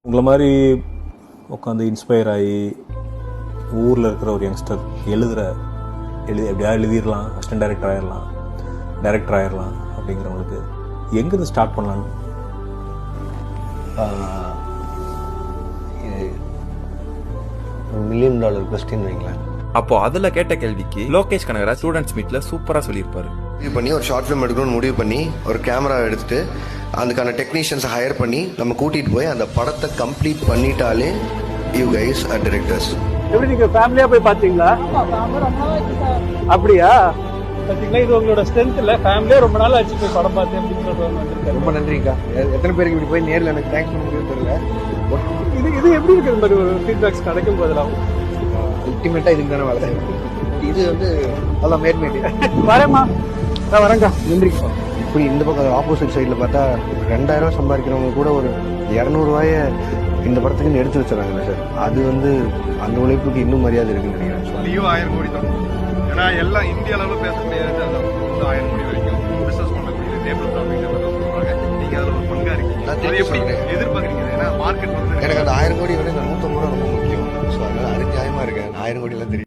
உங்களை மாதிரி உட்காந்து இன்ஸ்பயர் ஆகி ஊரில் இருக்கிற ஒரு யங்ஸ்டர் எப்படியா எழுதிடலாம், அசிஸ்டன்ட் டைரக்டர் ஆயிடலாம் அப்படிங்கிறவங்களுக்கு எங்கேருந்து ஸ்டார்ட் பண்ணலான்னு? $1,000,000 கொஸ்டின் வைங்களேன். அப்போ அதுல கேட்ட கேள்விக்கு லோகேஷ் கனகராஜ் ஸ்டூடெண்ட்ஸ் மீட்ல சூப்பரா சொல்லியிருப்பாரு. முடிவு பண்ணி ஒரு ஷார்ட் ஃபிலிம் எடுக்கணும்னு முடிவு பண்ணி ஒரு கேமரா எடுத்துட்டு அதுக்கான டெக்னீஷியன்ஸை ஹையர் பண்ணி நம்ம கூட்டிட்டு போய் அந்த படத்தை கம்ப்ளீட் பண்ணிட்டாலே யூ கைஸ் ஆர் டைரக்டர்ஸ். எப்படி நீங்க ஃபேமிலியா போய் பாத்தீங்களா? அப்படியா? பாத்தீங்களா, இது உங்களோட ஸ்ட்ரென்த் இல்ல. ஃபேமிலியா ரொம்ப நாள் ஆச்சு போய் படம் பார்த்தேன் அப்படின்னு சொல்றாங்க. ரொம்ப நன்றிக்கா. எத்தனை பேருக்கு இப்படி போய் நேரில் எனக்கு தேங்க்ஸ் பண்ண முடியும் தெரியல. இது எப்படி இருக்கு? இந்த மாதிரி ஒரு ஃபீட்பேக்ஸ் கிடைக்கும் போதெல்லாம் அல்டிமேட்டா இதுக்கு தானே வேலை செய்யும். இது வந்து நல்லா மேட்மேட். வரேம்மா, நான் வரேங்க்கா. நன்றிக்கா. இப்படி இந்த பக்கம் ஆப்போசிட் சைடில் பார்த்தா 2000 சம்பாதிக்கிறவங்க கூட ஒரு 200 ரூபாயை இந்த படத்துக்குன்னு எடுத்து வச்சுறாங்க சார். அது வந்து அந்த உழைப்புக்கு இன்னும் மரியாதை இருக்குன்னு நினைக்கிறேன். நீயும் 1000 கோடி தான். ஏன்னா எல்லாம் இந்திய அளவில் பேச முடியாது. அதான் 1000 கோடி வரைக்கும் பிசினஸ் பண்ணக்கூடிய டேபிள் டாப்பிங் சொல்றாங்க. நீங்க அதில் ஒரு பங்கா இருக்கீங்க. அதை எப்படி எதிர்பார்க்குறீங்க? ஏன்னா மார்க்கெட் வந்து எனக்கு அந்த 1000 கோடி விட இந்த 150 ரூபா ரொம்ப முக்கியம். ஸோ அதனால அது நியாயமா இருக்கேன். 1000 கோடி எல்லாம் தெரியும்.